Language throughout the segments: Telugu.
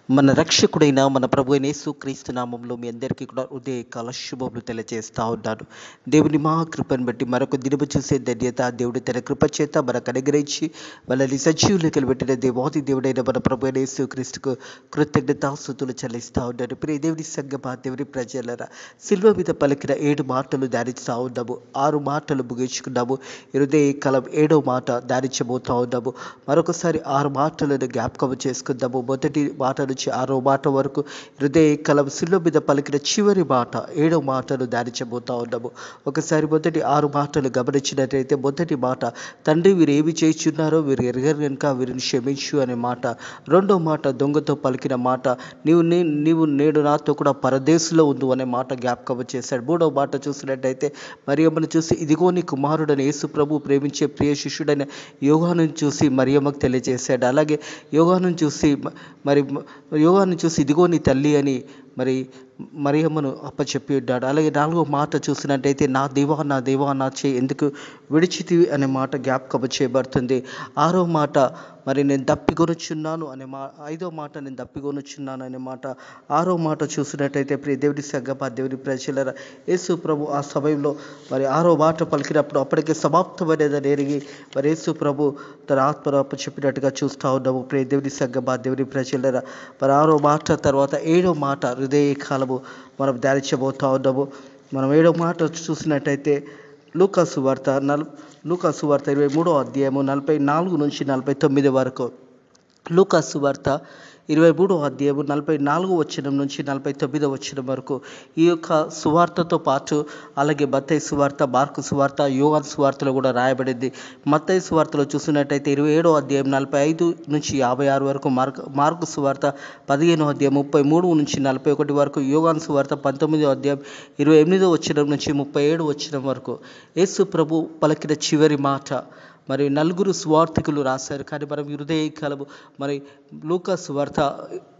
మన రక్షకుడైన మన ప్రభు అయిన యేసుక్రీస్తు నామంలో మీ అందరికీ కూడా ఉదయకాల శుభములు తెలియజేస్తూ ఉన్నాను. దేవుని మహాకృపను బట్టి మరొక దినము చూసే ధన్యత దేవుడు తన కృప చేత మనకు అనుగ్రహించి వాళ్ళని సజీవులకి పెట్టిన దేవాది దేవుడైన మన ప్రభు అయిన యేసుక్రీస్తుకు కృతజ్ఞతాస్తుతులు చెల్లిస్తూ ఉన్నాను. ప్రియ దేవుని సంగమా, దేవుని ప్రజలరా, సిల్వ మీద పలికిన 7 మాటలు ధ్యానిస్తూ ఉన్నాము. 6 మాటలు ముగించుకున్నాము. హృదయకాలం 7వ మాట ధ్యానించబోతూ ఉన్నాము. మరొకసారి 6 మాటలను జ్ఞాపకం చేసుకుందాము. మొదటి మాట నుంచి 6వ మాట వరకు హృదయకాలం సిలువ మీద పలికిన చివరి మాట 7వ మాటను ధ్యానించబోతా ఉన్నాము. ఒకసారి మొదటి 6 మాటలు గమనించినట్లయితే, మొదటి మాట, తండ్రి వీరు ఏమి చేయుచున్నారో వీరు ఎరగరు కనుక వీరిని క్షమించు అనే మాట. రెండవ మాట, దొంగతో పలికిన మాట, నీవు నేడు నాతో కూడా పరదేశంలో ఉండు అనే మాట జ్ఞాపకం చేశాడు. మూడవ మాట చూసినట్టయితే, మరియమ్మను చూసి ఇదిగో నీ కుమారుడని యేసు ప్రభు ప్రేమించే ప్రియ శిష్యుడైన యోహాను చూసి మరియమ్మకు తెలియజేశాడు. అలాగే యోహాను చూసి ఇదిగో నీ తల్లి అని మరియమ్మను అప్పచెప్పి ఉన్నాడు. అలాగే 4వ మాట చూసినట్టయితే, నా దేవా నా దేవా నా చేయి ఎందుకు విడిచితివి అనే మాట జ్ఞాపకం చేయబడుతుంది. 6వ మాట, నేను దప్పికొనుచున్నాను అనే 5వ మాట, నేను దప్పికొనుచున్నాను అనే మాట. 6వ మాట చూసినట్టయితే, ప్రియ దేవుని సంగమా, దేవుని ప్రజలరా, యేసు ప్రభు ఆ సమయంలో 6వ మాట పలికినప్పుడు అప్పటికే సమాప్తమైనదని ఎరిగి యేసు ప్రభు తన ఆత్మను అప్పచెప్పినట్టుగా చూస్తూ ఉన్నాము. ప్రియ దేవుని సంగమా, దేవుని ప్రజలరా, 6వ మాట తర్వాత 7వ మాట హృదయకాలము మనం ధ్యానించబోతా ఉన్నాము. మనం 7వ మాట చూసినట్టయితే, లూకాసు వార్త 23వ అధ్యాయము 44 నుంచి 49 వరకు. లూకాసు వార్త 23వ అధ్యాయము 44వ వచనం నుంచి 49వ వచనం వరకు. ఈ యొక్క సువార్తతో పాటు అలాగే మత్తయి సువార్త, మార్కు సువార్త, యోహాను సువార్తలో కూడా రాయబడింది. మత్తయి సువార్తలో చూసినట్టయితే 27వ అధ్యాయం 45 నుంచి 56 వరకు, మార్కు సువార్త 15వ అధ్యాయం 33 నుంచి 41 వరకు, యోహాను సువార్త 19వ అధ్యాయం 28వ వచనం నుంచి 37వ వచనం వరకు. యేసు ప్రభు పలికిన చివరి మాట నలుగురు సువార్థికులు రాశారు. కానీ మనం హృదయకాలము లూకా సువార్త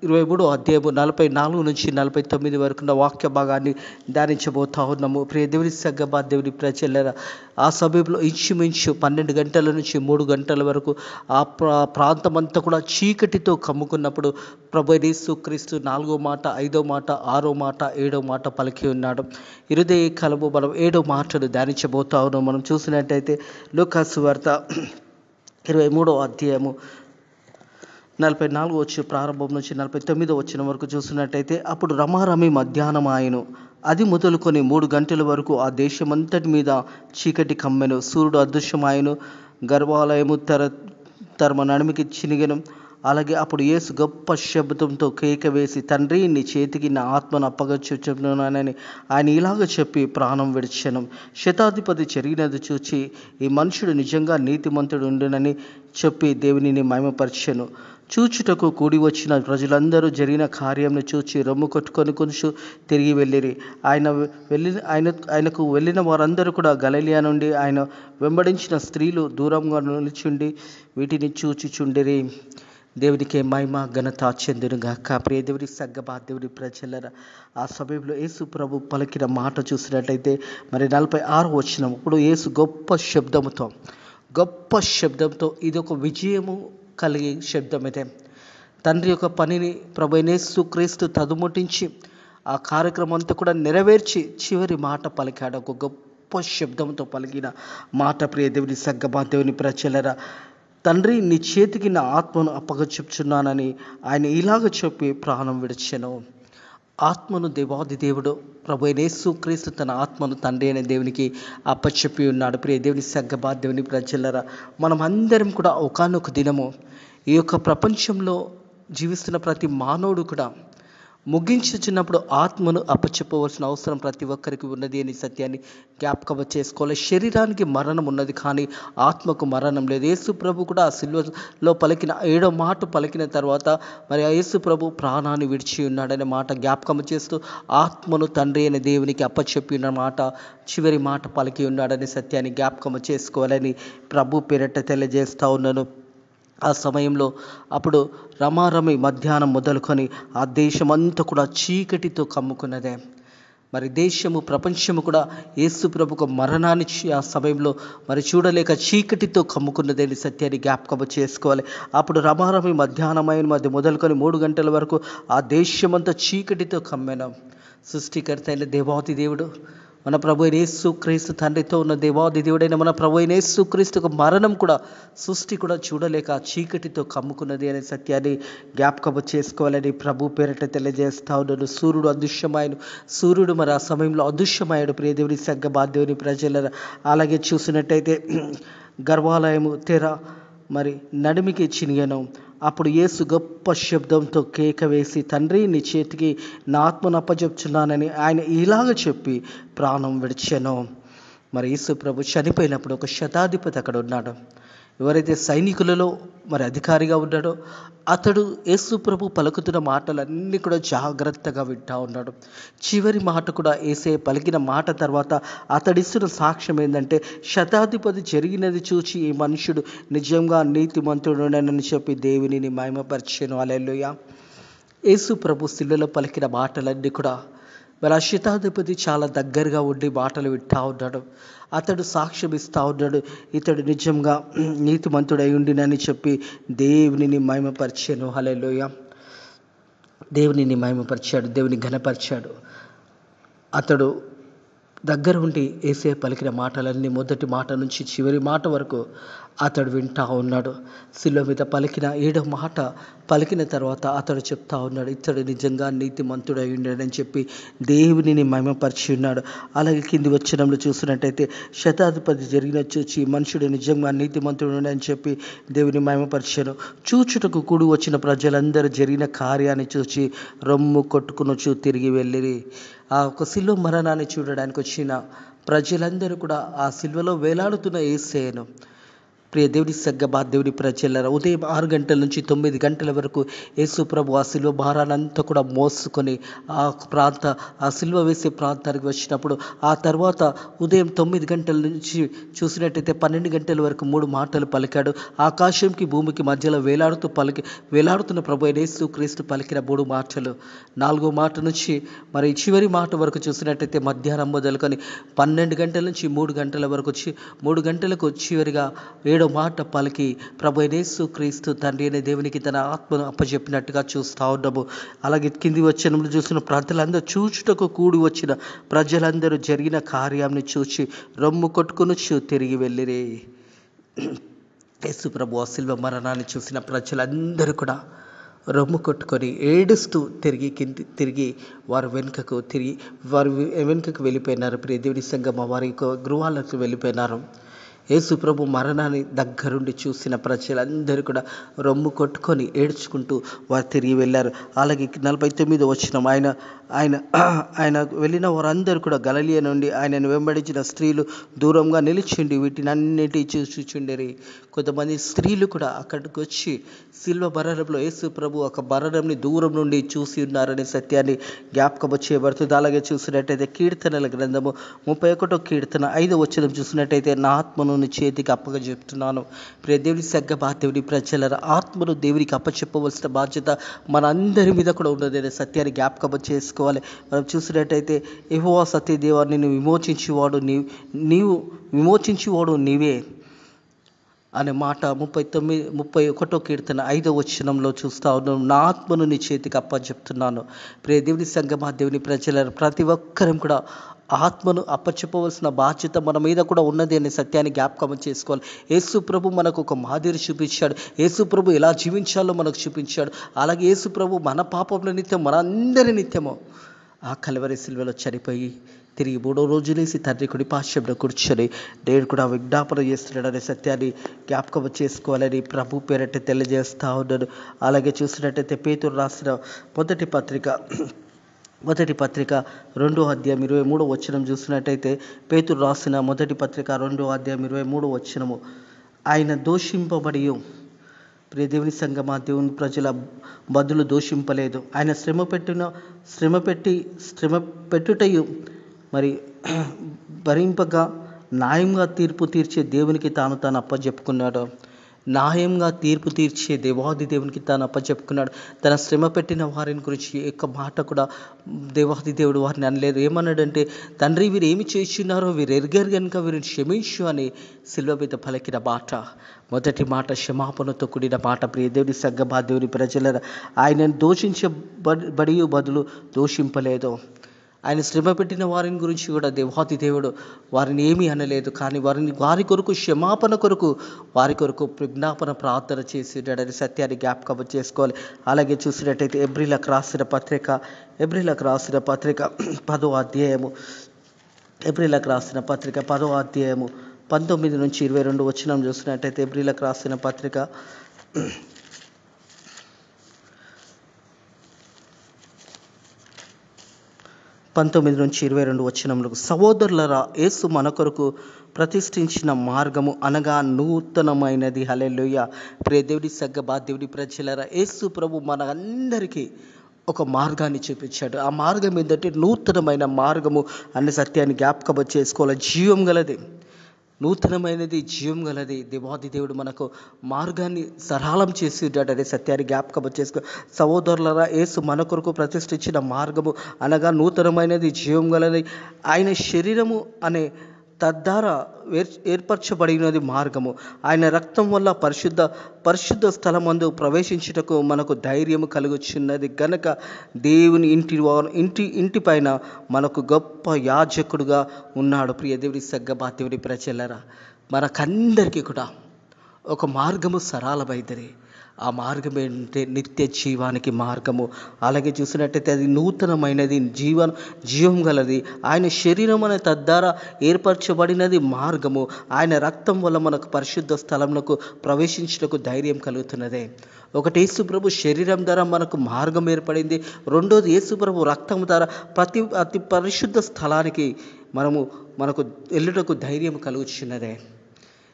23వ అధ్యాయము 44 నుంచి 49 వరకు ఉన్న వాక్య భాగాన్ని ధ్యానించబోతా ఉన్నాము. ప్రియ దేవుని సంగమా, దేవుని ప్రజలరా, ఆ సమయంలో ఇంచుమించు 12 గంటల నుంచి 3 గంటల వరకు ఆ ప్రాంతమంతా కూడా చీకటితో కమ్ముకున్నప్పుడు ప్రభు యేసుక్రీస్తు 4వ మాట, 5వ మాట, 6వ మాట, 7వ మాట పలికి ఉన్నాడు. హృదయకాలము మనం 7వ మాటను ధ్యానించబోతా ఉన్నాం. మనం చూసినట్టయితే లూకా సువార్త 23వ అధ్యాయము 44 వచ్చి ప్రారంభం నుంచి 49 వచ్చిన వరకు చూసినట్టయితే, అప్పుడు రమారమి మధ్యాహ్నం ఆయను. అది మొదలుకొని 3 గంటల వరకు ఆ దేశమంతటి మీద చీకటి కమ్మెను. సూర్యుడు అదృశ్యమాయను, గర్భాలయము తరమ నడిమికి చినిగెను. అలాగే అప్పుడు యేసు గొప్ప శబ్దంతో కేక వేసి, తండ్రి నీ చేతికి నా ఆత్మను అప్పగించుచున్నానని ఆయన ఇలాగ చెప్పి ప్రాణం విడిచెను. శతాధిపతి జరిగినది చూచి ఈ మనుషుడు నిజంగా నీతిమంతుడు ఉండునని చెప్పి దేవునిని మహిమపరిచెను. చూచుటకు కూడి వచ్చిన ప్రజలందరూ జరిగిన కార్యంను చూచి రొమ్ము కొట్టుకొని కొంచెం తిరిగి వెళ్ళిరి. ఆయనకు వెళ్ళిన వారందరూ కూడా గలిలయ నుండి ఆయన వెంబడించిన స్త్రీలు దూరంగా నిలిచుండి వీటిని చూచిచుండిరి. దేవునికి మహిమ ఘనత చెందునుగాక. ప్రియ దేవుని సంగమా, దేవుని ప్రజలరా, ఆ సమయంలో యేసు ప్రభు పలికిన మాట చూసినట్లయితే 46వ వచనం, ఇప్పుడు యేసు గొప్ప శబ్దంతో ఇది ఒక విజయము కలిగే శబ్దం. అయితే తండ్రి యొక్క పనిని ప్రభు యేసుక్రీస్తు తదుముట్టించి ఆ కార్యక్రమం అంతా కూడా నెరవేర్చి చివరి మాట పలికాడు. ఒక గొప్ప శబ్దంతో పలికిన మాట. ప్రియ దేవుని సంగమా, దేవుని ప్రజలరా, తండ్రి నీ చేతికి నా ఆత్మను అప్పగించుచున్నానని ఆయన ఇలాగ చెప్పి ప్రాణం విడిచెను. ఆత్మను దేవాది దేవుడు ప్రభు యేసుక్రీస్తు తన ఆత్మను తండ్రి అనే దేవునికి అప్పచెప్పి ఉన్నాడు. ప్రియ దేవుని సంగమా, దేవుని ప్రజలరా, మనం అందరం కూడా ఒకానొక దినము ఈ యొక్క ప్రపంచంలో జీవిస్తున్న ప్రతి మానవుడు కూడా ముగించుచున్నప్పుడు ఆత్మను అప్పచెప్పవలసిన అవసరం ప్రతి ఒక్కరికి ఉన్నది అని సత్యాన్ని జ్ఞాపకం చేసుకోవాలి. శరీరానికి మరణం ఉన్నది, కానీ ఆత్మకు మరణం లేదు. యేసు ప్రభు కూడా ఆ సిలువలో పలికిన 7వ మాట పలికిన తర్వాత ఆ యేసు ప్రభు ప్రాణాన్ని విడిచి ఉన్నాడనే మాట జ్ఞాపకం చేస్తూ ఆత్మను తండ్రి అనే దేవునికి అప్పచెప్పిన మాట, చివరి మాట పలికి ఉన్నాడనే సత్యాన్ని జ్ఞాపకం చేసుకోవాలని ప్రభు పేరట తెలియజేస్తూ ఉన్నాను. ఆ సమయంలో అప్పుడు రమారమి మధ్యాహ్నం మొదలుకొని ఆ దేశమంతా కూడా చీకటితో కమ్ముకున్నదే. మరి దేశము ప్రపంచము కూడా యేసు ప్రభుకు మరణాన్ని ఆ సమయంలో మరి చూడలేక చీకటితో కమ్ముకున్నదేని సత్యాన్ని జ్ఞాపకం చేసుకోవాలి. అప్పుడు రమారమి మధ్యాహ్నమైన మధ్య మొదలుకొని 3 గంటల వరకు ఆ దేశమంతా చీకటితో కమ్మెను. సృష్టికర్త అయిన దేవాది దేవుడు మన ప్రభు అయిన యేసుక్రీస్తు తండ్రితో ఉన్న దేవాది దేవుడైన మన ప్రభు అయిన యేసుక్రీస్తుకు మరణం కూడా సృష్టి కూడా చూడలేక చీకటితో కమ్ముకున్నది అనే సత్యాన్ని జ్ఞాపకం చేసుకోవాలని ప్రభు పేరిట తెలియజేస్తా ఉన్నాడు. సూర్యుడు అదృశ్యమాయను. సూర్యుడు మరి ఆ సమయంలో అదృశ్యమయ్యాడు. ప్రియదేవుని సంఘ బాధ్యుని ప్రజల అలాగే చూసినట్టయితే గర్వాలయము తెర మరి నడిమికి చినిగను. అప్పుడు యేసు గొప్ప శబ్దంతో కేక వేసి, తండ్రి నీ చేతికి నా ఆత్మను అప్పజెప్చున్నానని ఆయన ఇలాగ చెప్పి ప్రాణం విడిచెను. మరి యేసు ప్రభు చనిపోయినప్పుడు ఒక శతాధిపతి అక్కడ ఉన్నాడు. ఎవరైతే సైనికులలో మరి అధికారిగా ఉన్నాడో అతడు యేసు ప్రభు పలుకుతున్న మాటలన్నీ కూడా జాగ్రత్తగా వింటా ఉన్నాడు. చివరి మాట కూడా యేసయ్య పలికిన మాట తర్వాత అతడిస్తున్న సాక్ష్యం ఏంటంటే, శతాధిపతి జరిగినది చూచి ఈ మనుషుడు నిజంగా నీతిమంతుడునని చెప్పి దేవునిని మహిమపరిచెను. హల్లెలూయా. యేసు ప్రభు శిలువలో పలికిన మాటలన్నీ కూడా మరి ఆ శతాధిపతి చాలా దగ్గరగా ఉండి మాటలు వింటా ఉన్నాడు. అతడు సాక్ష్యం ఇస్తూ ఉన్నాడు, ఇతడు నిజంగా నీతిమంతుడై ఉండినని చెప్పి దేవునిని మహిమపరిచాను. హల్లెలూయా. దేవునిని మహిమపరిచాడు, దేవుని ఘనపరిచాడు. అతడు దగ్గర ఉండి యేసయ్య పలికిన మాటలన్నీ మొదటి మాట నుంచి చివరి మాట వరకు అతడు వింటా ఉన్నాడు. శిలువ మీద పలికిన 7వ మాట పలికిన తర్వాత అతడు చెప్తా ఉన్నాడు, ఇతడు నిజంగా నీతిమంతుడై ఉన్నాడని చెప్పి దేవునిని మహిమపరిచి ఉన్నాడు. అలాగే కింది వచనంలో చూసినట్టయితే శతాధిపతి జరిగిన చూచి మనుషుడు నిజంగా నీతిమంతుడు అని చెప్పి దేవుని మహిమపరిచాను. చూచుటకు కూడి వచ్చిన ప్రజలందరూ జరిగిన కార్యాన్ని చూచి రొమ్ము కొట్టుకునొచ్చు తిరిగి వెళ్ళిరి. ఆ ఒక శిలువ మరణాన్ని చూడడానికి వచ్చిన ప్రజలందరూ కూడా ఆ శిలువలో వేలాడుతున్న యేసయ్యను, ప్రియ దేవుని సంఘ దేవుని ప్రజలారా, ఉదయం 6 గంటల నుంచి 9 గంటల వరకు యేసు ప్రభు ఆ శిలువ భారానంతా కూడా మోసుకొని ఆ శిలువ వేసే ప్రాంతానికి వచ్చినప్పుడు ఆ తర్వాత ఉదయం 9 గంటల నుంచి చూసినట్టయితే 12 గంటల వరకు 3 మాటలు పలికాడు. ఆకాశంకి భూమికి మధ్యలో వేలాడుతున్న ప్రభు అయిన యేసుక్రీస్తు పలికిన 3 మాటలు. 4వ మాట నుంచి మరి చివరి మాట వరకు చూసినట్టయితే మధ్యాహ్నం మొదలుకొని 12 గంటల నుంచి 3 గంటల వరకు 3 గంటలకు చివరిగా 7వ మాట పలికి ప్రభు అయిన యేసుక్రీస్తు తండ్రి అనే దేవునికి తన ఆత్మను అప్పచెప్పినట్టుగా చూస్తూ ఉన్నాము. అలాగే కింది వచనంలో చూసిన ప్రజలందరూ చూచుటకు కూడి వచ్చిన ప్రజలందరూ జరిగిన కార్యాన్ని చూచి రొమ్ము కొట్టుకుని తిరిగి వెళ్ళిరే. యేసు ప్రభు ఆ శిలువ మరణాన్ని చూసిన ప్రజలందరూ కూడా రొమ్ము కొట్టుకొని ఏడుస్తూ తిరిగి వారు వెనుకకు వెళ్ళిపోయినారు. ప్రియ దేవుని సంఘం వారి గృహాలకు వెళ్ళిపోయినారు. యేసు ప్రభు మరణాన్ని దగ్గరుండి చూసిన ప్రజలందరూ కూడా రొమ్ము కొట్టుకొని ఏడ్చుకుంటూ వారు తిరిగి వెళ్ళారు. అలాగే 49వ వచనం, ఆయన వెళ్ళిన వారందరూ కూడా గలిలయ నుండి ఆయనను వెంబడించిన స్త్రీలు దూరంగా నిలిచిండి వీటిని అన్నిటి చూచుచుండిరి. కొంతమంది స్త్రీలు కూడా అక్కడికి వచ్చి శిలువ మరణంలో యేసు ప్రభు ఒక మరణంని దూరం నుండి చూసి ఉన్నారనే సత్యాన్ని జ్ఞాపకం చేయబడుతుంది. అలాగే చూసినట్టయితే కీర్తనల గ్రంథము 31వ కీర్తన 5వ వచనం చూసినట్టయితే, నా ఆత్మను నీ చేతికి అప్పగజెప్తున్నాను. ప్రియ దేవుని సంఘ దేవుని ప్రజల ఆత్మను దేవునికి అప్పచెప్పవలసిన బాధ్యత మనందరి మీద కూడా ఉన్నది అనే సత్యాన్ని జ్ఞాపకం చేసుకోవాలి. మనం చూసినట్టయితే యెహోవా సత్యదేవా నిన్ను నీవు విమోచించేవాడు నీవే అనే మాట 31వ కీర్తన 5వ వచనంలో చూస్తూ ఉన్నాం. నా ఆత్మను నీ చేతికి అప్పచెప్తున్నాను. ప్రియ దేవుని సంఘ దేవుని ప్రజల ప్రతి ఒక్కరం కూడా ఆత్మను అప్పచెప్పవలసిన బాధ్యత మన మీద కూడా ఉన్నది అనే సత్యాన్ని జ్ఞాపకం చేసుకోవాలి. యేసు ప్రభు మనకు ఒక మాదిరి చూపించాడు. యేసు ప్రభు ఎలా జీవించాలో మనకు చూపించాడు. అలాగే యేసు ప్రభు మన పాపముల నిత్యం మనందరి నిత్యము ఆ కల్వరి శిలువలో చనిపోయి తిరిగి 3వ రోజు లేసి తండ్రి కుడి పార్శ్వంలో కూర్చొని దేవుడు కూడా విజ్ఞాపన చేస్తున్నాడు అనే సత్యాన్ని జ్ఞాపకం చేసుకోవాలని ప్రభు పేరట తెలియజేస్తూ ఉన్నాడు. అలాగే చూసినట్టయితే పేతురు రాసిన మొదటి పత్రిక 2వ అధ్యాయం 23వ వచనం చూసినట్టయితే, పేతురు రాసిన మొదటి పత్రిక 2వ అధ్యాయం 23వ వచనము, ఆయన దోషింపబడి ప్రియ దేవుని సంఘమా దేవుని ప్రజల బదులు దోషింపలేదు. ఆయన శ్రమ పెట్టుటయు మరి భరింపగా న్యాయంగా తీర్పు తీర్చే దేవునికి తాను అప్పచెప్పుకున్నాడు. న్యాయంగా తీర్పు తీర్చే దేవాది దేవునికి తాను అప్పచెప్పుకున్నాడు. తన శ్రమ పెట్టిన వారిని గురించి ఒక్క మాట కూడా దేవాది దేవుడు వారిని అనలేదు. ఏమన్నాడంటే, తండ్రి వీరు ఏమి చేస్తున్నారో వీరు ఎరగరు కనుక వీరిని క్షమించు అని శిలువ మీద పలికిన మాట. మొదటి మాట క్షమాపణతో కూడిన మాట. ప్రియ దేవుని సంగమా, దేవుని ప్రజల ఆయనను దూషించబడి బదులు దూషింపలేదు. ఆయన శ్రమ పెట్టిన వారిని గురించి కూడా దేవాది దేవుడు వారిని ఏమీ అనలేదు. కానీ వారి కొరకు క్షమాపణ కొరకు వారి కొరకు విజ్ఞాపన ప్రార్థన చేసేటని సత్యాన్ని జ్ఞాపకం చేసుకోవాలి. అలాగే చూసినట్టయితే ఎబ్రిలకు రాసిన పత్రిక 10వ అధ్యాయము, ఎబ్రిలకు రాసిన పత్రిక 10వ అధ్యాయము 19 నుంచి 22 వచనం చూసినట్టయితే, ఎబ్రిలకు రాసిన పత్రిక 19 నుంచి 22 వచనములకు, సహోదరులరా, యేసు మన కొరకు ప్రతిష్ఠించిన మార్గము అనగా నూతనమైనది. హల్లెలూయా. ప్రియ దేవుడి సంగమా, దేవుడి ప్రజలారా, యేసు ప్రభు మన అందరికీ ఒక మార్గాన్ని చూపించాడు. ఆ మార్గం ఏంటంటే నూతనమైన మార్గము అనే సత్యాన్ని జ్ఞాపకం చేసుకోవాలి. జీవం గలది, నూతనమైనది, జీవం గలది. దేవాది దేవుడు మనకు మార్గాన్ని సరళం చేసి ఉంటాడు అనే సత్యాన్ని జ్ఞాపకం చేసుకో. సహోదరులరా, యేసు మన కొరకు ప్రతిష్ఠించిన మార్గము అనగా నూతనమైనది, జీవం గలది. ఆయన శరీరము అనే తద్వారా ఏర్పరచబడినది మార్గము. ఆయన రక్తం వల్ల పరిశుద్ధ స్థలమందు ప్రవేశించుటకు మనకు ధైర్యము కలుగుచున్నది గనక దేవుని ఇంటి పైన మనకు గొప్ప యాజకుడుగా ఉన్నాడు. ప్రియ దేవుడి సంగమా, దేవుడి ప్రజలారా, మనకందరికీ కూడా ఒక మార్గము సరళమైనది. ఆ మార్గం ఏంటంటే నిత్య జీవానికి మార్గము. అలాగే చూసినట్టయితే అది నూతనమైనది, జీవం గలది. ఆయన శరీరం అనే తద్వారా ఏర్పరచబడినది మార్గము. ఆయన రక్తం వల్ల మనకు పరిశుద్ధ స్థలములకు ప్రవేశించుటకు ధైర్యం కలుగుతున్నదే. ఒకటి, యేసుప్రభు శరీరం ద్వారా మనకు మార్గం ఏర్పడింది. రెండోది, యేసుప్రభు రక్తం ద్వారా అతి పరిశుద్ధ స్థలానికి మనకు వెళ్ళుటకు ధైర్యం కలుగుచున్నదే.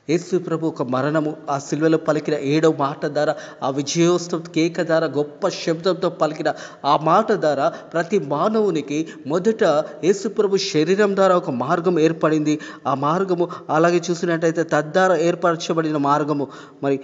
యేసు ప్రభు ఒక మరణము, ఆ సిలువలో పలికిన 7వ మాట ద్వారా, ఆ విజయోత్సవ కేక ద్వారా, గొప్ప శబ్దంతో పలికిన ఆ మాట ద్వారా ప్రతి మానవునికి మొదట యేసు ప్రభు శరీరం ద్వారా ఒక మార్గం ఏర్పడింది. ఆ మార్గము అలాగే చూసినట్టయితే తద్వారా ఏర్పరచబడిన మార్గము. మరి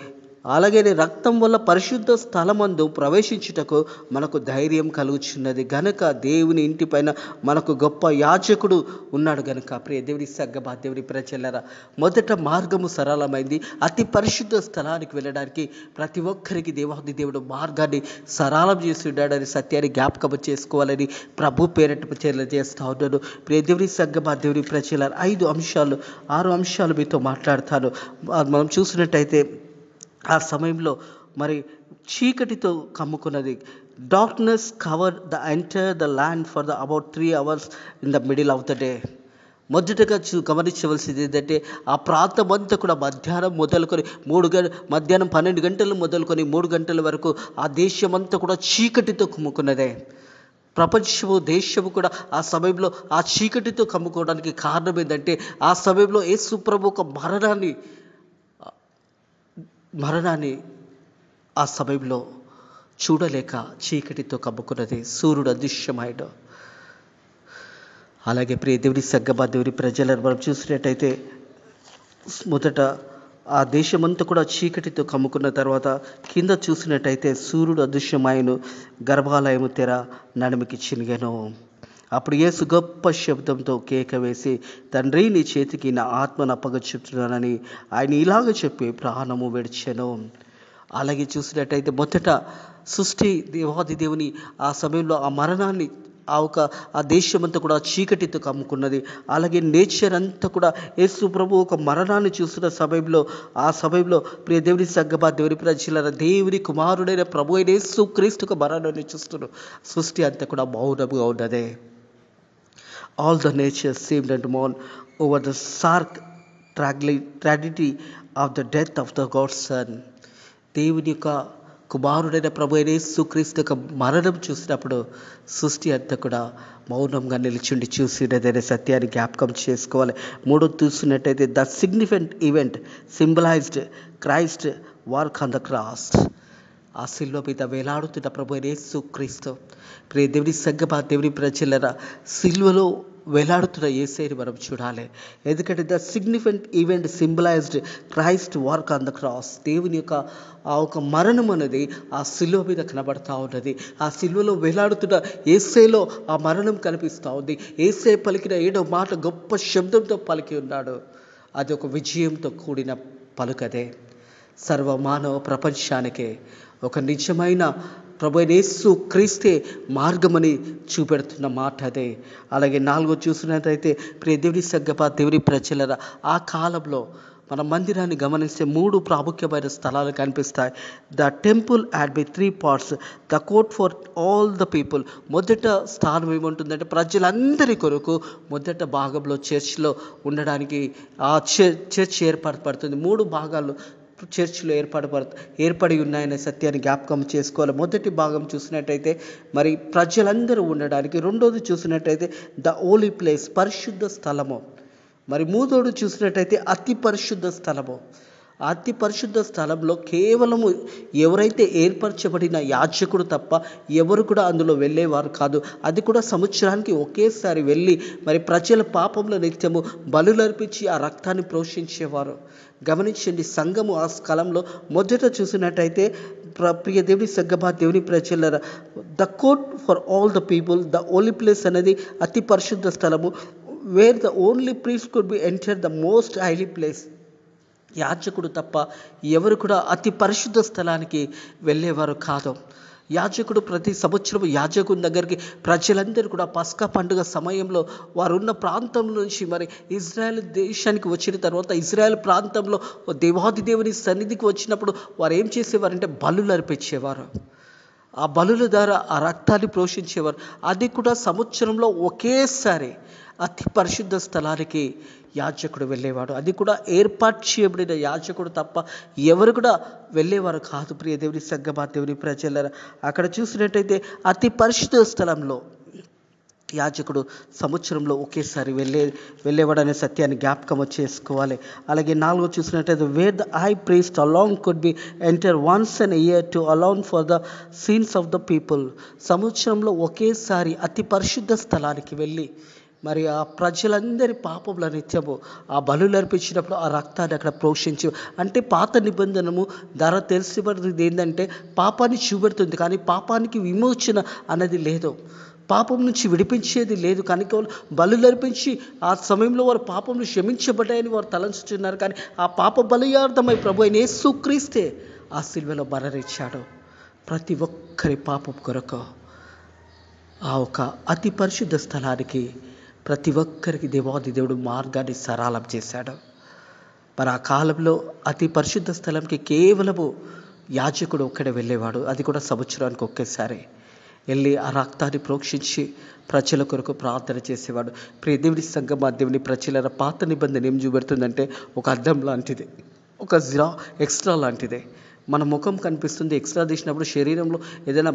అలాగే రక్తం వల్ల పరిశుద్ధ స్థలమందు ప్రవేశించుటకు మనకు ధైర్యం కలుగుచున్నది గనక దేవుని ఇంటిపైన మనకు గొప్ప యాజకుడు ఉన్నాడు గనుక. ప్రియ దేవుడి సంగమా, దేవుడి ప్రజలారా, మొదట మార్గము సరళమైంది. అతి పరిశుద్ధ స్థలానికి వెళ్ళడానికి ప్రతి ఒక్కరికి దేవాది దేవుడు మార్గాన్ని సరళం చేసి ఉన్నాడని సత్యాన్ని జ్ఞాపకం చేసుకోవాలని ప్రభు పేరట తెలియజేస్తా ఉన్నాడు. ప్రియ దేవుడి సంగమా, దేవుడి ప్రజలారా, 6 అంశాలు మీతో మాట్లాడతాను. మనం చూసినట్టయితే ఆ సమయంలో మరి చీకటితో కమ్ముకున్నది. Darkness covered the land for about 3 hours in the middle of the day. మొదటగా గమనించవలసింది ఏంటంటే, ఆ ప్రాంతం అంతా కూడా మధ్యాహ్నం మొదలుకొని 12 గంటలు మొదలుకొని 3 గంటల వరకు ఆ దేశం అంతా కూడా చీకటితో కమ్ముకున్నదే. ప్రపంచము, దేశము కూడా ఆ సమయంలో ఆ చీకటితో కమ్ముకోవడానికి కారణం ఏంటంటే, ఆ సమయంలో యేసు ప్రభు ఒక మరణాన్ని ఆ సమయంలో చూడలేక చీకటితో కమ్ముకున్నది. సూర్యుడు అదృశ్యమాయడు. అలాగే ప్రియ దేవుడి సంగమా, దేవుడి ప్రజలను మనం చూసినట్టయితే మొదట ఆ దేశమంతా కూడా చీకటితో కమ్ముకున్న తర్వాత కింద చూసినట్టయితే సూర్యుడు అదృశ్యమాయను, గర్భాలయము తెర నడుమికి చినిగెను. అప్పుడు యేసు గొప్ప శబ్దంతో కేక వేసి, తండ్రి, నీ చేతికి నా ఆత్మను అప్పగించుచున్నానని ఆయన ఇలాగ చెప్పి ప్రాణము విడిచెను. అలాగే చూసినట్టయితే మొదట సృష్టి దేవాది దేవుని ఆ సమయంలో ఆ మరణాన్ని ఆ దేశమంతా కూడా చీకటితో కమ్ముకున్నది. అలాగే నేచర్ అంతా కూడా యేసు ప్రభు ఒక మరణాన్ని చూస్తున్న సమయంలో, ఆ సమయంలో ప్రియ దేవుని సంగమా, దేవుని ప్రజలారా, దేవుని కుమారుడైన ప్రభు అయిన యేసు క్రీస్తు ఒక మరణాన్ని చూస్తున్నాడు. సృష్టి అంతా కూడా మౌనముగా ఉన్నదే. All the nature seemed to mourn over the stark tragedy of the death of the God's Son. దేవుని యొక్క కుమారుడైన ప్రభు అయిన యేసుక్రీస్తు యొక్క మరణం చూసినప్పుడు సృష్టి అంతా కూడా మౌనంగా నిలిచిండి చూసినదనే సత్యాన్ని జ్ఞాపకం చేసుకోవాలి. మూడో చూసినట్టయితే the significant event symbolised Christ work on the cross. ఆ సిలువ మీద వేలాడుతున్న ప్రభు యేసు క్రీస్తు. ప్రియ దేవుని సంగమా, దేవుని ప్రజలరా, సిలువలో వేలాడుతున్న యేసయ్యని మనం చూడాలి. ఎందుకంటే the significant event symbolised Christ work on the cross. దేవుని యొక్క ఆ ఒక మరణం అనేది ఆ సిలువ మీద కనబడతా ఉన్నది. ఆ సిలువలో వేలాడుతున్న యేసయ్యలో ఆ మరణం కనిపిస్తూ ఉంది. యేసయ్య పలికిన 7వ మాట గొప్ప శబ్దంతో పలికి ఉన్నాడు. అది ఒక విజయంతో కూడిన పలుకదే. సర్వమానవ ప్రపంచానికే ఒక నిజమైన ప్రభు యేసు క్రీస్తే మార్గమని చూపెడుతున్న మాట అదే. అలాగే 4 చూసినట్లయితే ప్రియ దేవుని సంగమా, దేవుని ప్రజలరా, ఆ కాలంలో మన మందిరాన్ని గమనిస్తే 3 ప్రాముఖ్యమైన స్థలాలు కనిపిస్తాయి. The temple had B 3 parts, the court for all the people. మొదట స్థానం ఏముంటుందంటే ప్రజలందరి కొరకు మొదట భాగంలో చర్చ్లో ఉండడానికి ఆ చర్చ్ ఏర్పడుతుంది. 3 భాగాలు చర్చిలో ఏర్పడి ఉన్నాయనే సత్యాన్ని జ్ఞాపకం చేసుకోవాలి. మొదటి భాగం చూసినట్టయితే మరి ప్రజలందరూ ఉండడానికి. రెండోది చూసినట్టయితే ద హోలీ ప్లేస్, పరిశుద్ధ స్థలము. మరి మూడోది చూసినట్టయితే అతి పరిశుద్ధ స్థలము. అతి పరిశుద్ధ స్థలంలో కేవలము ఎవరైతే ఏర్పరచబడిన యాజకుడు తప్ప ఎవరు కూడా అందులో వెళ్ళేవారు కాదు. అది కూడా సంవత్సరానికి ఒకేసారి వెళ్ళి మరి ప్రజల పాపంలో నిత్యము బలులర్పించి ఆ రక్తాన్ని ప్రోషించేవారు. గమనించండి, సంఘము ఆ స్థలంలో మొదట చూసినట్టయితే ప్రియ దేవుని సంగమా, దేవుని ప్రజలరా, the court for all the people, the holy place అనేది అతి పరిశుద్ధ స్థలము. Where the only priest could be enter the most highly place. యాజకుడు తప్ప ఎవరు కూడా అతి పరిశుద్ధ స్థలానికి వెళ్ళేవారు కాదు. యాజకుడు ప్రతి సంవత్సరం యాజకుని దగ్గరికి ప్రజలందరూ కూడా పస్కా పండుగ సమయంలో వారున్న ప్రాంతం నుంచి మరి ఇజ్రాయెల్ దేశానికి వచ్చిన తర్వాత ఇజ్రాయెల్ ప్రాంతంలో దేవాది దేవుని సన్నిధికి వచ్చినప్పుడు వారు ఏం చేసేవారంటే బలులు అర్పించేవారు. ఆ బలుల ద్వారా ఆ రక్తాన్ని ప్రోషించేవారు. అది కూడా సంవత్సరంలో ఒకేసారి అతి పరిశుద్ధ స్థలానికి యాజకుడు వెళ్ళేవాడు. అది కూడా ఏర్పాటు చేయబడిన యాజకుడు తప్ప ఎవరు కూడా వెళ్ళేవారు కాదు. ప్రియ దేవుని సంగమా, దేవుని ప్రజలరా, అక్కడ చూసినట్టయితే అతి పరిశుద్ధ స్థలంలో యాజకుడు సంవత్సరంలో ఒకేసారి వెళ్ళేవాడనే సత్యాన్ని జ్ఞాపకం చేసుకోవాలి. అలాగే 4 చూసినట్టయితే wear the high priest along could be enter once an year to alone for the scenes of the people. సంవత్సరంలో ఒకేసారి అతి పరిశుద్ధ స్థలానికి వెళ్ళి మరి ఆ ప్రజలందరి పాపముల నిత్యము ఆ బలులు అర్పించినప్పుడు ఆ రక్తాన్ని అక్కడ ప్రోక్షించి, అంటే పాత నిబంధనము ధర తెలిసిపడుతుంది ఏంటంటే పాపాన్ని చూపెడుతుంది, కానీ పాపానికి విమోచన అన్నది లేదు, పాపం నుంచి విడిపించేది లేదు. కానీ కేవలం బలులు అర్పించి ఆ సమయంలో వారు పాపములు క్షమించబడ్డాయని వారు తలంచుతున్నారు. కానీ ఆ పాప బలియార్థమై ప్రభు అయిన యేసు క్రీస్తే ఆ సిలువలో మరణించాడు ప్రతి ఒక్కరి పాపం కొరకు. ఆ ఒక అతి పరిశుద్ధ స్థలానికి ప్రతి ఒక్కరికి దేవాది దేవుడు మార్గాన్ని సరళం చేశాడు. మరి ఆ కాలంలో అతి పరిశుద్ధ స్థలంకి కేవలము యాజకుడు ఒక్కడే వెళ్ళేవాడు. అది కూడా సంవత్సరానికి ఒకేసారి వెళ్ళి ఆ రక్తాన్ని ప్రోక్షించి ప్రజల కొరకు ప్రార్థన చేసేవాడు. ప్రియ దేవుని సంగమా, దేవుని ప్రజల పాత నిబంధన ఏం చూపెడుతుందంటే ఒక అద్దం లాంటిది, ఒక ఎక్స్ట్రా లాంటిదే. మన ముఖం కనిపిస్తుంది, ఎక్స్ట్రా తీసినప్పుడు శరీరంలో ఏదైనా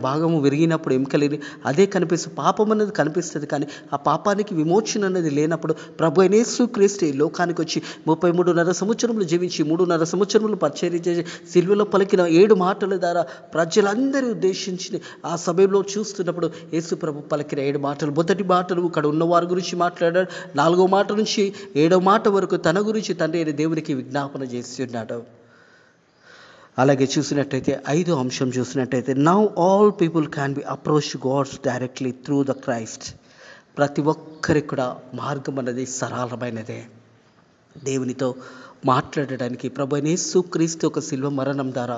భాగము విరిగినప్పుడు ఎముకలేని అదే కనిపిస్తుంది, పాపం అనేది కనిపిస్తుంది. కానీ ఆ పాపానికి విమోచన అనేది లేనప్పుడు ప్రభు అయిన యేసు క్రీస్తు లోకానికి వచ్చి 33.5 సంవత్సరములు జీవించి 3.5 సంవత్సరములు పరిచర్య చేసి సిలువలో పలికిన 7 మాటల ద్వారా ప్రజలందరూ ఉద్దేశించి ఆ సమయంలో చూస్తున్నప్పుడు యేసు ప్రభు పలికిన 7 మాటలు, మొదటి మాటలు ఇక్కడ ఉన్న వారి గురించి మాట్లాడాడు. 4వ మాట నుంచి 7వ మాట వరకు తన గురించి తండ్రి అయిన దేవునికి విజ్ఞాపన చేసి ఉన్నాడు. అలాగే చూసినట్టయితే 5వ అంశం చూసినట్టయితే now all people can be approach God's directly through the Christ. ప్రతి ఒక్కరికి కూడా మార్గం అన్నది సరళమైనదే. దేవునితో మాట్లాడడానికి ప్రభు అయిన యేసు క్రీస్తు ఒక శిలువ మరణం ద్వారా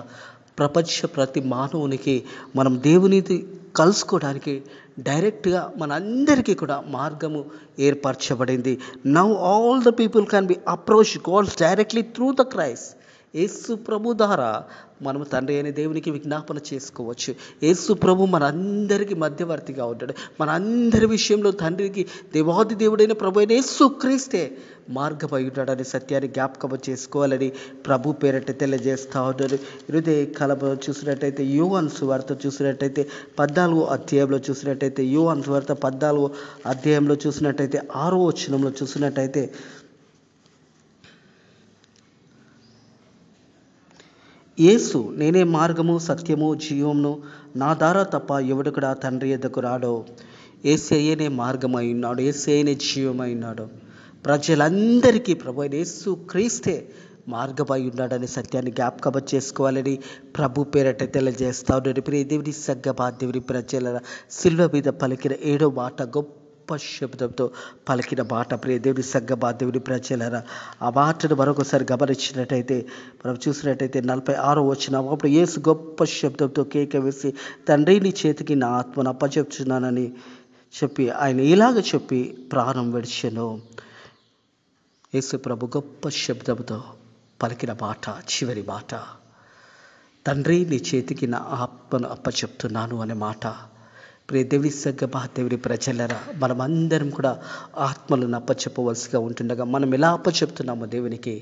ప్రతి మానవునికి మనం దేవునిది కలుసుకోవడానికి డైరెక్ట్గా మనందరికీ కూడా మార్గము ఏర్పరచబడింది. Now all the people can be approach God's directly through the Christ. Yesu ప్రభు ద్వారా మనము తండ్రి అయిన దేవునికి విజ్ఞాపన చేసుకోవచ్చు. యేసు ప్రభు మనందరికీ మధ్యవర్తిగా ఉంటాడు. మన అందరి విషయంలో తండ్రికి దేవాది దేవుడైన ప్రభు అయిన యేసు క్రీస్తే మార్గమై ఉంటాడనే సత్యాన్ని జ్ఞాపకం చేసుకోవాలని ప్రభు పేరట తెలియజేస్తూ ఉంటారు. ఇదే కాలంలో చూసినట్టయితే యోహాను సువార్త చూసినట్టయితే 14వ అధ్యాయంలో చూసినట్టయితే యోహాను సువార్త 14వ అధ్యాయంలో చూసినట్టయితే 6వ వచనంలో చూసినట్టయితే యేసు నేనే మార్గము సత్యము జీవమును, నా ద్వారా తప్ప ఎవడు కూడా తండ్రి యొద్దకు రాడో. యేసయ్యనే మార్గమై ఉన్నాడు, యేసయ్యనే జీవమై ఉన్నాడు. ప్రజలందరికీ ప్రభు అయిన యేసు క్రీస్తే మార్గమై ఉన్నాడనే సత్యాన్ని జ్ఞాపకం చేసుకోవాలని ప్రభు పేరట తెలియజేస్తా ఉన్నాడు. ప్రియ దేవుని సంగమా, దేవుని ప్రజల సిల్వ మీద పలికిన 7వ మాట గొప్ప శబ్దంతో పలికిన మాట. ప్రియ దేవుని సంగమా, దేవుని ప్రజలరా, ఆ మాటను మరొకసారి గమనించినట్టయితే మనం చూసినట్టయితే 46వ వచనం, అప్పుడు యేసు గొప్ప శబ్దంతో కేక వేసి, తండ్రి నీ చేతికి నా ఆత్మను అప్పచెప్తున్నానని చెప్పి ఆయన ఇలాగ చెప్పి ప్రాణం విడిచెను. యేసు ప్రభు గొప్ప శబ్దంతో పలికిన మాట, చివరి మాట, తండ్రి నీ చేతికి నా ఆత్మను అప్పచెప్తున్నాను అనే మాట. ప్రియ దేవుని సంగమా, దేవుని ప్రజలరా, మనమందరం కూడా ఆత్మలను అప్పచెప్పవలసిగా ఉంటుండగా మనం ఎలా అప్పచెప్తున్నామో దేవునికి,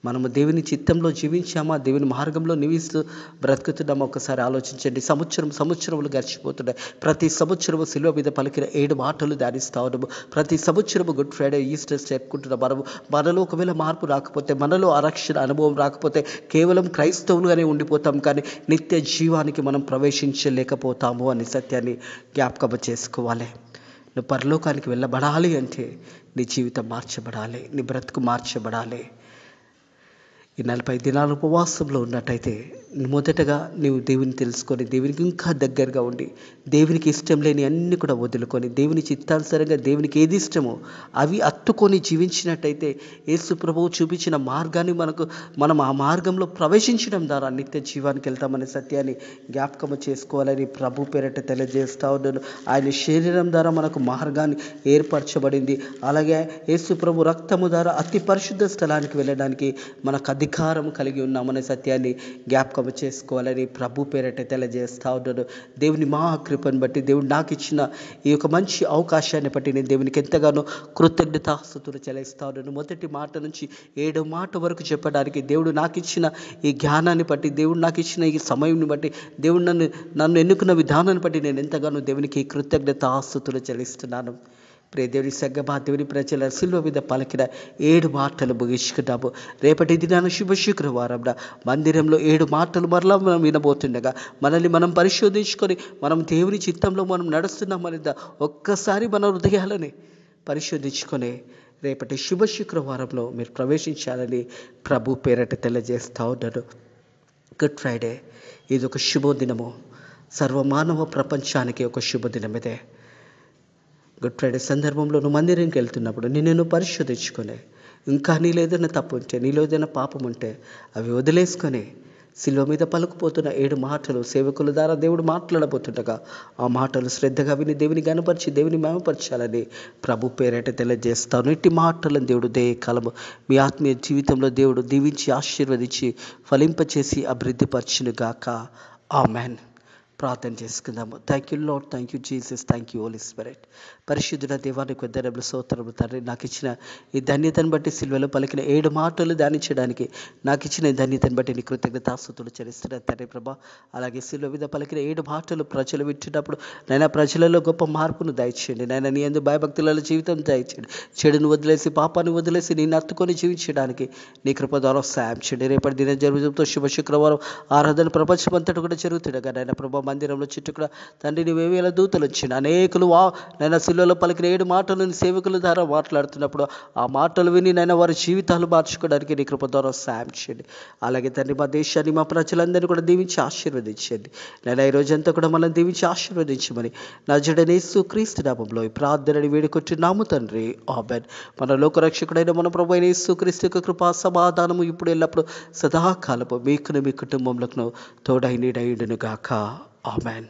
మనము దేవుని చిత్తంలో జీవించామా, దేవుని మార్గంలో నివిస్తూ బ్రతుకుతున్నామా ఒకసారి ఆలోచించండి. సంవత్సరములు గడిచిపోతున్నాయి. ప్రతి సంవత్సరము సిలువ మీద పలికిన 7 మాటలు ధ్యానిస్తూ ఉన్నాము. ప్రతి సంవత్సరము గుడ్ ఫ్రైడే, ఈస్టర్ జరుపుకుంటున్నాం. మనలో ఒకవేళ మార్పు రాకపోతే, మనలో ఆరక్షణ అనుభవం రాకపోతే కేవలం క్రైస్తవులుగానే ఉండిపోతాం, కానీ నిత్య జీవానికి మనం ప్రవేశించలేకపోతాము అనే సత్యాన్ని జ్ఞాపకం చేసుకోవాలి. నువ్వు పరలోకానికి వెళ్ళబడాలి అంటే నీ జీవితం మార్చబడాలి, నీ బ్రతుకు మార్చబడాలి. ఈ 40 దినాల ఉపవాసంలో ఉన్నట్టయితే మొదటగా నీవు దేవుని తెలుసుకొని, దేవునికి ఇంకా దగ్గరగా ఉండి, దేవునికి ఇష్టం లేని అన్ని కూడా వదులుకొని, దేవుని చిత్తానుసారంగా దేవునికి ఏది ఇష్టమో అవి అత్తుకొని జీవించినట్టయితే యేసు ప్రభువు చూపించిన మార్గాన్ని మనం ఆ మార్గంలో ప్రవేశించడం ద్వారా నిత్య జీవానికి వెళ్తామనే సత్యాన్ని జ్ఞాపకం చేసుకోవాలని ప్రభు పేరట తెలియజేస్తా ఉన్నాను. ఆయన శరీరం ద్వారా మనకు మార్గాన్ని ఏర్పరచబడింది. అలాగే యేసు ప్రభు రక్తము ద్వారా అతి పరిశుద్ధ స్థలానికి వెళ్ళడానికి మనకు అధికారం కలిగి ఉన్నామనే సత్యాన్ని జ్ఞాపకం చేసుకోవాలని ప్రభు పేరట తెలియజేస్తా ఉన్నాను. దేవుని మహాకృపను బట్టి, దేవుడు నాకు ఇచ్చిన ఈ యొక్క మంచి అవకాశాన్ని బట్టి నేను దేవునికి ఎంతగానో కృతజ్ఞతాస్తుతులు చెల్లిస్తా ఉన్నాను. మొదటి మాట నుంచి 7వ మాట వరకు చెప్పడానికి దేవుడు నాకు ఇచ్చిన ఈ జ్ఞానాన్ని బట్టి, దేవుడు నాకు ఇచ్చిన ఈ సమయంని బట్టి, దేవుడు నన్ను ఎన్నుకున్న విధానాన్ని బట్టి నేను ఎంతగానో దేవునికి కృతజ్ఞతాస్తుతులు చెల్లిస్తున్నాను. ప్రియ దేవుని సంగమా, దేవుని ప్రజల సిలువ మీద పలికిన 7 మాటలు ముగించుకున్నాము. రేపటి దినాన శుభ శుక్రవారం మందిరంలో 7 మాటలు మరలా మనం వినబోతుండగా మనల్ని మనం పరిశోధించుకొని, మనం దేవుని చిత్తంలో మనం నడుస్తున్నామని ఒక్కసారి మన హృదయాలని పరిశోధించుకొని రేపటి శుభ శుక్రవారంలో మీరు ప్రవేశించాలని ప్రభు పేరట తెలియజేస్తూ ఉన్నాను. గుడ్ ఫ్రైడే ఇది ఒక శుభదినము, సర్వమానవ ప్రపంచానికి ఒక శుభదినం ఇదే. గుడ్ ఫ్రైడే సందర్భంలో నువ్వు మందిరానికి వెళ్తున్నప్పుడు నిన్ను పరిశోధించుకొని, ఇంకా నీలో ఏదైనా తప్పు ఉంటే, నీలో ఏదైనా పాపం ఉంటే అవి వదిలేసుకొని, సిలువ మీద పలుకుపోతున్న 7 మాటలు సేవకుల ద్వారా దేవుడు మాట్లాడబోతుండగా ఆ మాటలు శ్రద్ధగా విని దేవుని గణపరిచి దేవుని మహిమపరచాలని ప్రభు పేరట తెలియజేస్తాను. ఇట్టి మాటలను దేవుడు కాలము మీ ఆత్మీయ జీవితంలో దేవుడు దీవించి ఆశీర్వదించి ఫలింపచేసి అభివృద్ధిపరచును గాక. ఆమెన్. ప్రార్థన చేసుకుందాము. Thank you Lord, thank you Jesus, thank you Holy Spirit. పరిశుద్ధుడ దేవానికి వందనములు, స్తోత్రములు తండ్రి. నాకు ఇచ్చిన ఈ ధన్యతను బట్టి, సిలువలో పలికిన 7 మాటలు ధ్యానించడానికి నాకు ఇచ్చిన ఈ ధన్యతను బట్టి నీ కృతజ్ఞతాస్తుతులు చెల్లిస్తున్నాను తండ్రి ప్రభా. అలాగే సిలువ మీద పలికిన 7 మాటలు ప్రజలు వింటున్నప్పుడు నైనా ప్రజలలో గొప్ప మార్పును దయచేయండి. నైనా నీ యందు భయభక్తులలో జీవితం దయచేయండి. చెడును వదిలేసి, పాపాన్ని వదిలేసి నేను హత్తుకొని జీవించడానికి నీ కృప ద్వారా సాయం చేయండి. రేపటి దినం జరుగుతుందో శుభ శుక్రవారం ఆరాధన ప్రపంచం అంతటా కూడా జరుగుతుండగా నైనా ప్రభా మందిరంలో చుట్టూ కూడా తండ్రి నీ 1000 దూతలు వచ్చిన అనేకులు నైనా సిలువలో పలికిన 7 మాటలను సేవకుల ద్వారా మాట్లాడుతున్నప్పుడు ఆ మాటలు విని నైనా వారి జీవితాలు మార్చుకోవడానికి నీ కృప ద్వారా సాయం చేయండి. అలాగే తండ్రి మా దేశాన్ని, మా ప్రజలందరినీ కూడా దీవించి ఆశీర్వదించండి. నైనా ఈ రోజంతా కూడా మనం దీవించి ఆశీర్వదించమని నజరేయుడైన యేసుక్రీస్తు నామములో ఈ ప్రార్థనని వేడుకొంటున్నాము తండ్రి. ఆమేన్. మన లోకరక్షకుడైన మన ప్రభువైన యేసుక్రీస్తు యొక్క కృపా సమాధానము ఇప్పుడు ఎల్లప్పుడు సదాకాలము మీకును మీ కుటుంబములకు తోడై నీడయుండును గాక. ఆమేన్.